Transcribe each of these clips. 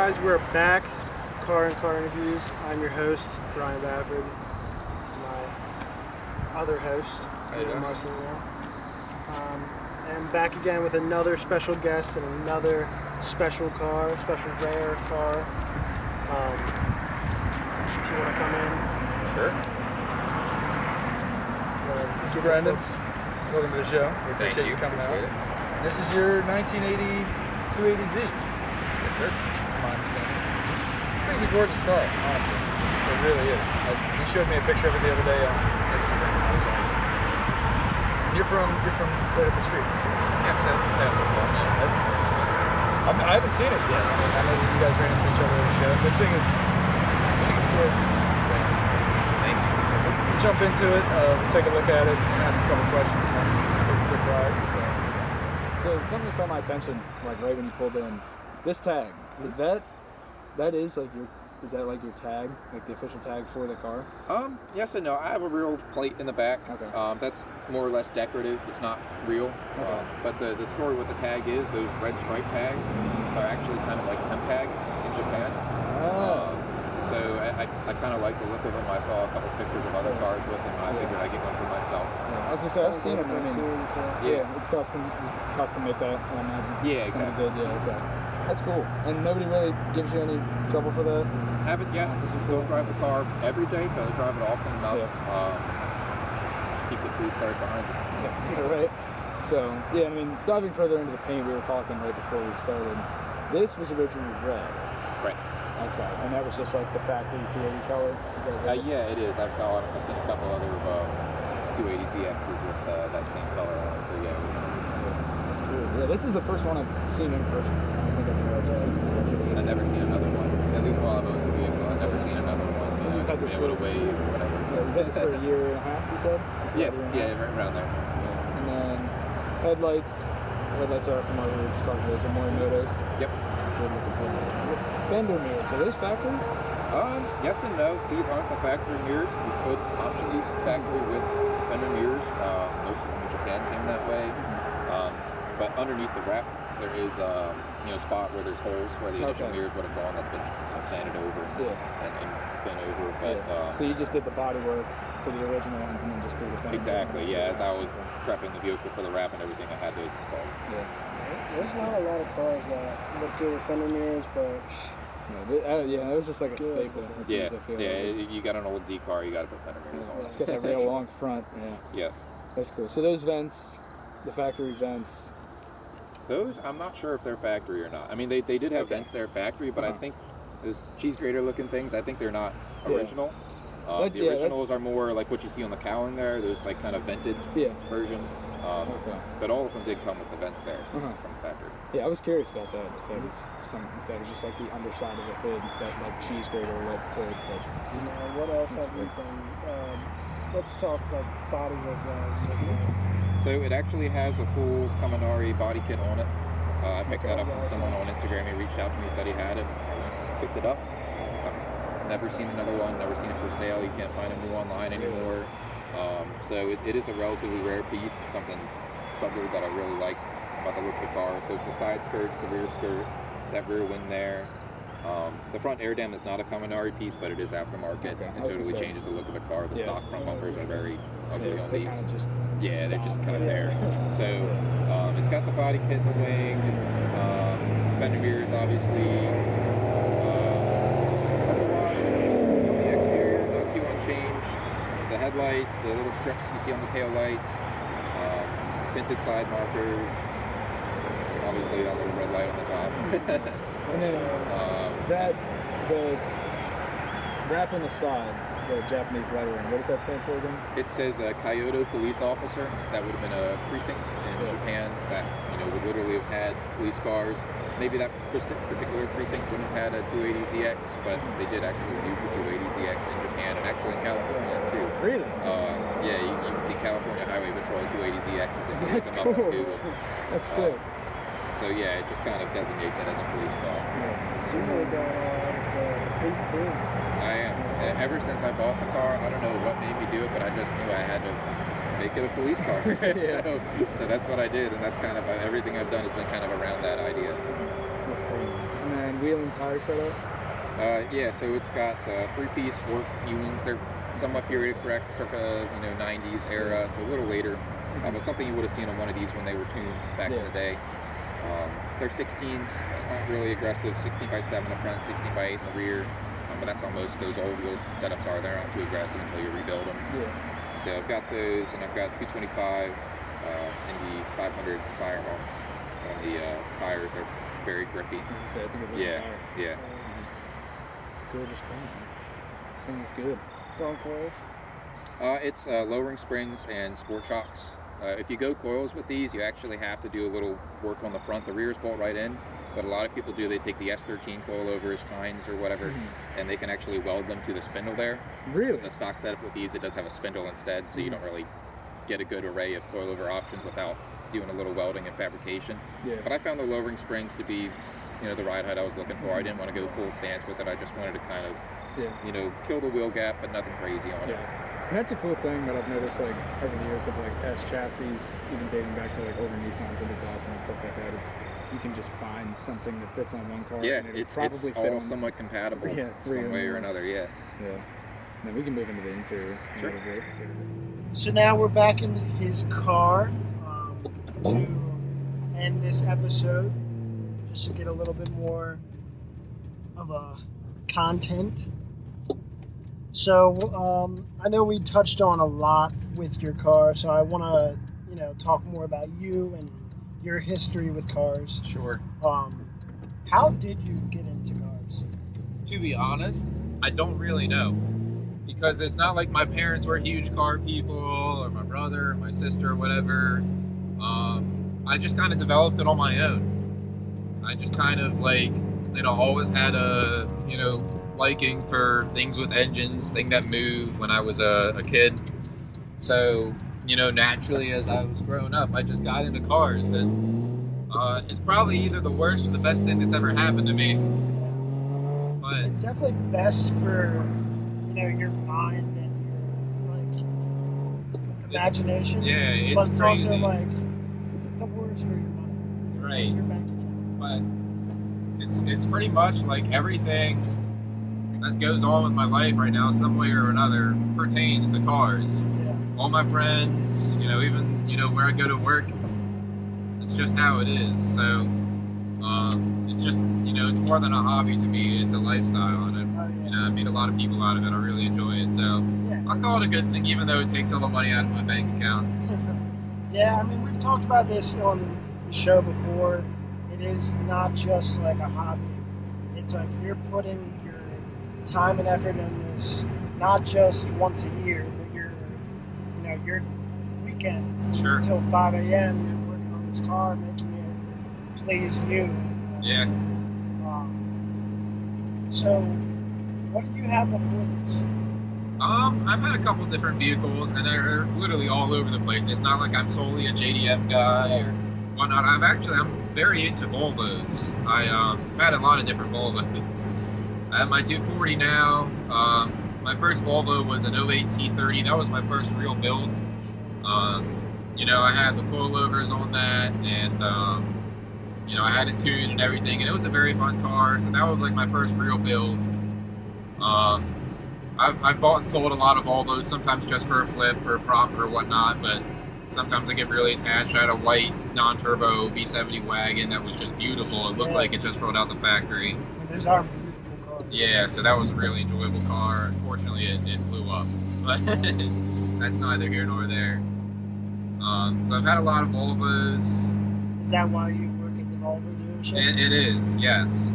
guys, we're back. Car Interviews. I'm your host, Brian Bafford. My other host, Marcelino. And back again with another special guest and another special car, special rare car. If you want to come in. Sure. This is Brendon. Welcome to the show. We appreciate you coming out. This is your 1980 280Z. Yes, sir. To my understanding. This thing's a gorgeous car, honestly. It really is. You showed me a picture of it the other day on Instagram. I was on. You're from right up the street. Ep7. Yeah. That's. I haven't seen it yet. I know that you guys ran into each other at the show. This thing is gorgeous. Thank you. We'll jump into it. We'll take a look at it and ask a couple questions and then take a quick ride. So something caught my attention, like right when you pulled in. This tag, is that your tag, like the official tag for the car? Yes and no. I have a real plate in the back. Okay. That's more or less decorative. It's not real. Okay. But the story with the tag is those red stripe tags are actually kind of like temp tags in Japan. Oh. So I kind of like the look of them. I saw a couple pictures of other cars with them, and I figured I'd get one for myself. Yeah, I was gonna say I've seen them. It's custom make that. I imagine. Yeah, exactly. Good. Yeah, okay. That's cool. And nobody really gives you any trouble for that? Haven't yet. Don't drive the car every day, but I drive it often enough. Just keep the police cars behind you. Yeah, right. So yeah, I mean, diving further into the paint, we were talking right before we started. This was originally red. Right. Okay, and that was just like the factory 280 color? Is that right? Yeah, it is. I've seen a couple other 280ZXs with that same color on it, so yeah. That's cool. Yeah, this is the first one I've seen in person. I don't think I've ever seen I've never seen another one. At least while I've owned the vehicle, I've never seen another one. You've had this for a wave or whatever. Yeah, you've had this for a year and a half, you said? Yeah, right around there. Yeah. And then headlights are from what we were just talking about, so Morimoto's. Yep. Fender mirrors, are those factory? Yes and no. These aren't the factory mirrors. You could option these factory with fender mirrors. Most of them in Japan came that way. But underneath the wrap, there is a spot where there's holes where the initial mirrors would have gone. That's been sanded over and been over. But so you just did the body work for the original ones and then just threw the fender. Exactly. Yeah. As I was prepping the vehicle for the wrap and everything, I had those installed. Yeah. There's not a lot of cars that look good with fender mirrors, but it was just like a staple. Yeah. You got an old Z car, you got to put fender mirrors on. It's got that real long front. Yeah. That's cool. So those vents, the factory vents. Those, I'm not sure if they're factory or not. I mean, they did have vents there factory, but I think those cheese grater looking things, I think they're not original. The originals are more like what you see on the cowling there, those like kind of vented versions. But all of them did come with the vents there from the factory. Yeah, I was curious about that. If that was just like the underside of the hood, that like cheese grater led to it. But what else have you done? Let's talk like bodywork wise. So it actually has a full Kaminari body kit on it. I picked that up from someone on Instagram. He reached out to me, said he had it. I picked it up. Never seen another one, never seen it for sale. You can't find them new online anymore. So it is a relatively rare piece, something subtle that I really like about the look of the car. So it's the side skirts, the rear skirt, that rear wing there. The front air dam is not a Kaminari piece, but it is aftermarket. It totally changes the look of the car. The stock front bumpers are very ugly on these. They're just kind of there. So it's got the body kit in the wing, fender mirrors obviously. The headlights, the little strips you see on the tail lights, tinted side markers, obviously that little red light on the top. And then the wrap on the side, the Japanese lettering, what does that stand for again? It says Kyoto police officer. That would have been a precinct in Japan that would literally have had police cars. Maybe that particular precinct wouldn't have had a 280ZX, but they did actually use the 280ZX in Japan and actually in California too. Really? You can see California Highway Patrol 280ZXs if you That's look them cool. up too. That's sick. So yeah, it just kind of designates it as a police car. So you really got the police thing. I am. Ever since I bought the car, I don't know what made me do it, but I just knew I had to make it a police car. So that's what I did, and that's kind of everything I've done has been kind of around that idea. That's cool. And then wheel and tire setup? Yeah, so it's got 3-piece work Ewings. They're somewhat period correct, circa 90s era, so a little later. But something you would have seen on one of these when they were tuned back in the day. They're 16s, not really aggressive. 16x7 up front, 16x8 in the rear. But that's how most of those old wheel setups are. They're not too aggressive until you rebuild them. Yeah. So I've got those, and I've got 225 and the 500 fire arms. And the tires are very grippy. As you said, it's a good Yeah, tire. yeah. Gorgeous car. I think it's good. It's on coils. It's lowering springs and sport shocks. If you go coils with these, you actually have to do a little work on the front. The rears bolt right in, but a lot of people do. They take the S13 coil over as tines or whatever, and they can actually weld them to the spindle there. Really? The stock setup with these, it does have a spindle instead, so you don't really get a good array of coilover options without doing a little welding and fabrication. Yeah. But I found the lowering springs to be, the ride height I was looking for. I didn't want to go full stance with it. I just wanted to kind of, kill the wheel gap, but nothing crazy on it. And that's a cool thing that I've noticed like over the years of like S chassis, even dating back to like older Nissans and the Datsun and stuff like that, is you can just find something that fits on one car. Yeah, and it's fit all on, somewhat compatible some way or another, yeah. Yeah. And then we can move into the interior. Sure. So now we're back in his car to end this episode, just to get a little bit more of a content. So I know we touched on a lot with your car, so I want to talk more about you and your history with cars. Sure. How did you get into cars? To be honest, I don't really know, because it's not like my parents were huge car people, or my brother, or my sister, or whatever. I just kind of developed it on my own. I just kind of always had a liking for things with engines, things that move when I was a kid. So naturally, as I was growing up, I just got into cars, and it's probably either the worst or the best thing that's ever happened to me. But It's definitely best for your mind and your imagination. Yeah, it's but it's crazy. also the worst for your money. Right. Your bank account. But it's pretty much like everything that goes on with my life right now, some way or another, pertains to cars. Yeah. All my friends, even where I go to work, it's just how it is. So it's just it's more than a hobby to me. It's a lifestyle, and I meet a lot of people out of it. I really enjoy it. So I call it a good thing, even though it takes all the money out of my bank account. Yeah, I mean, we've talked about this on the show before. It is not just like a hobby. It's like you're putting your time and effort in this, not just once a year, but your weekends until 5 a.m. You're working on this car, making it please you. Yeah. So, what did you have before this? I've had a couple different vehicles, and they're literally all over the place. It's not like I'm solely a JDM guy or whatnot. I'm very into Volvos. I've had a lot of different Volvos. I have my 240 now. My first Volvo was an 08 T30. That was my first real build. I had the coilovers on that, and I had it tuned and everything, and it was a very fun car. So that was like my first real build. I've bought and sold a lot of Volvos, sometimes just for a flip or a profit or whatnot, but sometimes I get really attached. I had a white non-turbo V70 wagon that was just beautiful. It looked like it just rolled out the factory. And those are beautiful cars. Yeah, so that was a really enjoyable car. Unfortunately, it blew up, but that's neither here nor there. So I've had a lot of Volvos. Is that why you work at the Volvo dealership? It is, yes.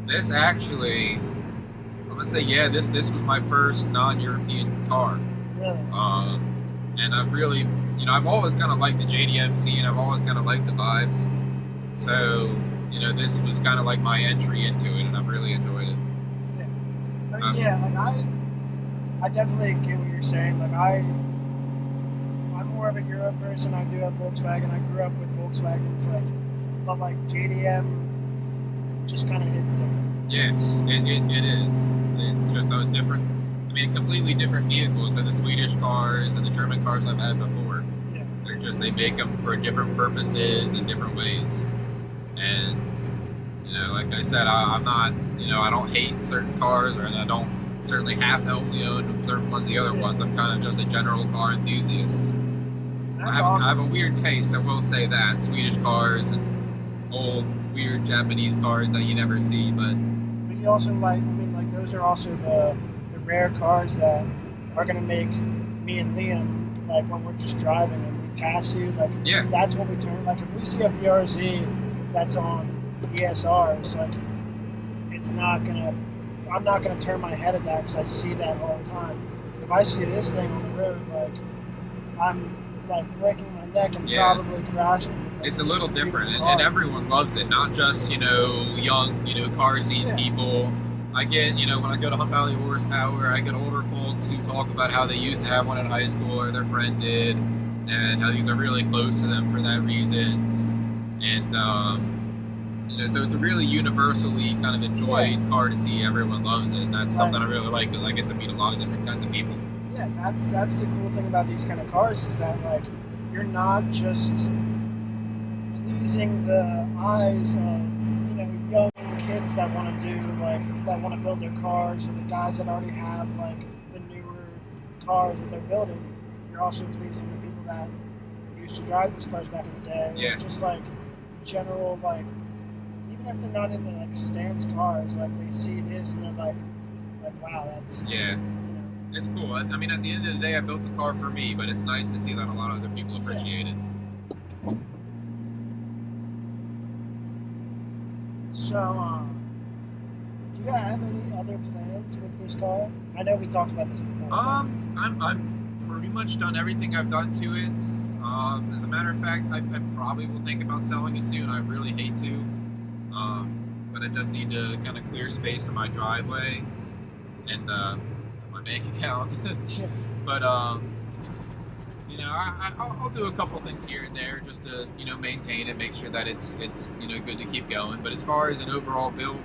This actually, I'm gonna say, this was my first non-European car. Really? And I've really, I've always kind of liked the JDM scene. I've always kind of liked the vibes. So, this was kind of like my entry into it, and I've really enjoyed it. Yeah. I definitely get what you're saying. I'm more of a Europe person. I do have Volkswagen. I grew up with Volkswagens, but JDM just kind of hits different. Yes, it is. It's just a different, completely different vehicles than the Swedish cars and the German cars I've had before. Yeah. They make them for different purposes and different ways. And You know, like I said, I'm not, you know, I don't hate certain cars, and I don't certainly have to only own certain ones. The other ones, I'm kind of just a general car enthusiast. That's I awesome. have a weird taste, I will say that. Swedish cars and old, weird Japanese cars that you never see, but you also like, I mean, like those are also the rare cars that are gonna make me and Liam, like when we're just driving and we pass you, like yeah, that's what we turn. Like if we see a BRZ that's on ESRs, like it's not gonna, I'm not gonna turn my head at that because I see that all the time. If I see this thing on the road, like I'm like breaking my neck and probably crashing. It's a little different, and everyone loves it. Not just, you know, young, you know, car seat people. I get, you know, when I go to Hunt Valley Horsepower, I get older folks who talk about how they used to have one in high school or their friend did, and how these are really close to them for that reason. And you know, so it's a really universally kind of enjoyed car to see. Everyone loves it, and that's something I really like because I get to meet a lot of different kinds of people. Yeah, that's the cool thing about these kind of cars is that like you're not just pleasing the eyes of, you know, young kids that want to do like that want to build their cars, or the guys that already have like the newer cars that they're building. You're also pleasing the people that used to drive these cars back in the day. Yeah. Just like general, like even if they're not into like stance cars, like they see this and they're like wow, that's It's cool. I mean, at the end of the day, I built the car for me, but it's nice to see that a lot of other people appreciate it. So, do you have any other plans with this car? I know we talked about this before. I'm pretty much done everything I've done to it. As a matter of fact, I probably will think about selling it soon. I really hate to, but I just need to kind of clear space in my driveway and my bank account. But you know, I'll do a couple things here and there just to, you know, maintain it, make sure that it's you know, good to keep going. But as far as an overall build,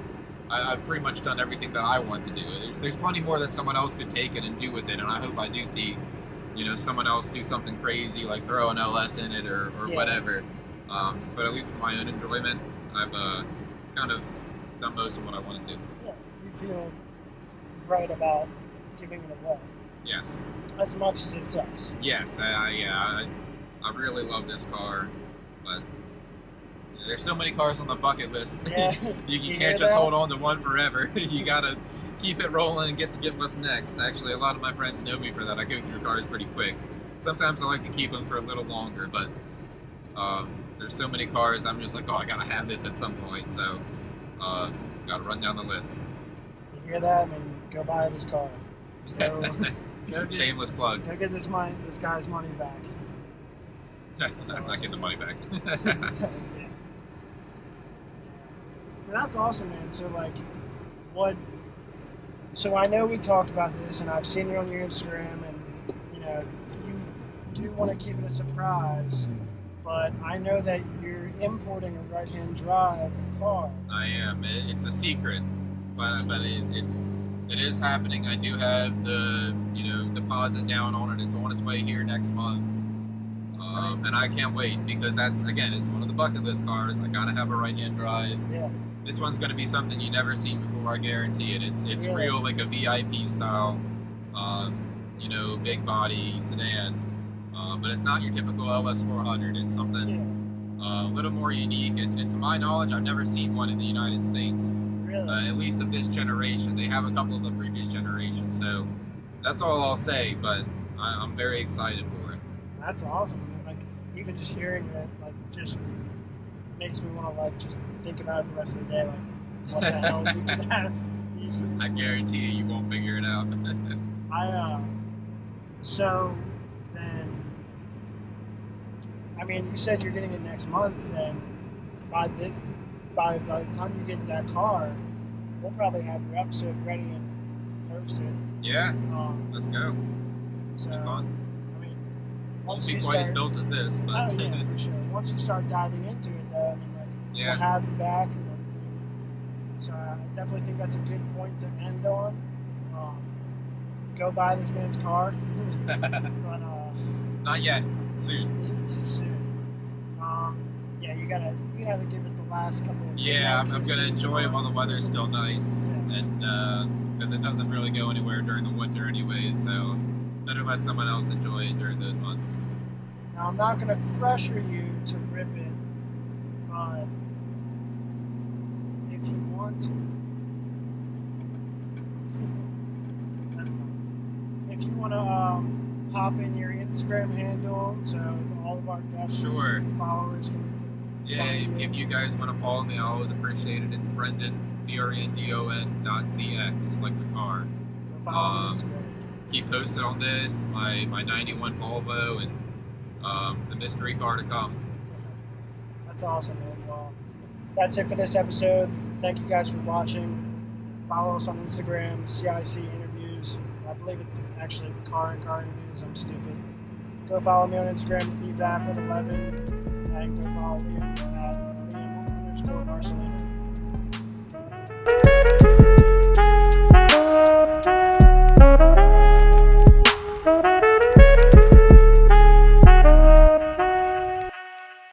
I've pretty much done everything that I want to do. There's plenty more that someone else could take it and do with it, and I hope I do see, you know, someone else do something crazy like throw an LS in it or whatever. But at least for my own enjoyment, I've kind of done most of what I wanted to. Yeah, you feel right about giving it away. Yes. As much as it sucks. Yes, I really love this car, but there's so many cars on the bucket list. Yeah. you can't just hold on to one forever. You gotta keep it rolling and get what's next. Actually, a lot of my friends know me for that. I go through cars pretty quick. Sometimes I like to keep them for a little longer, but there's so many cars I'm just like, oh, I gotta have this at some point. So gotta run down the list. You hear that? I mean, go buy this car. So, shameless plug. Go get this guy's money back. I'm not getting the money back. That's awesome, man. So like, so I know we talked about this, and I've seen it on your Instagram, and you know, you do want to keep it a surprise, but I know that you're importing a right-hand drive car. I am. It's a secret, but it is happening. I do have the, you know, deposit down on it. It's on its way here next month, and I can't wait because that's, again, it's one of the bucket list cars. I gotta have a right-hand drive. Yeah. This one's gonna be something you've never seen before. I guarantee it. It's really real, like a VIP style, you know, big body sedan, but it's not your typical LS400. It's something a little more unique, and to my knowledge, I've never seen one in the United States. Really? At least of this generation. They have a couple of the previous generations, so that's all I'll say, but I'm very excited for it. That's awesome. Like, even just hearing it, like, just makes me want to, like, just think about it the rest of the day, like, what the hell we could have. I guarantee you won't figure it out. So, then, I mean, you said you're getting it next month, then by the time you get that car, we'll probably have your episode ready and posted. Yeah, let's go. So, be fun. I mean, Won't be quite as built as this, but oh yeah, for sure. Once you start diving into it, though, I mean, like, we'll have you back and everything. So I definitely think that's a good point to end on. Go buy this man's car, but not yet. Soon. Soon. Yeah, you gotta gotta give it the last couple of Yeah, I'm months. gonna enjoy it while the weather's still nice, and because it doesn't really go anywhere during the winter anyways, so better let someone else enjoy it during those months. Now, I'm not gonna pressure you to rip it, but if you want to, if you want to pop in your Instagram handle so all of our guests, Sure. followers can. Yeah, if you guys want to follow me, I always appreciate it. It's Brendon, BRENDON.ZX, like the car. Follow me on Instagram. Keep posted on this, my 91 Volvo, and the mystery car to come. That's awesome, man. Well, that's it for this episode. Thank you guys for watching. Follow us on Instagram, CIC Interviews. I believe it's actually Car Interviews. I'm stupid. Go follow me on Instagram, Ep7 11, and go follow me at Liam_Marcelino.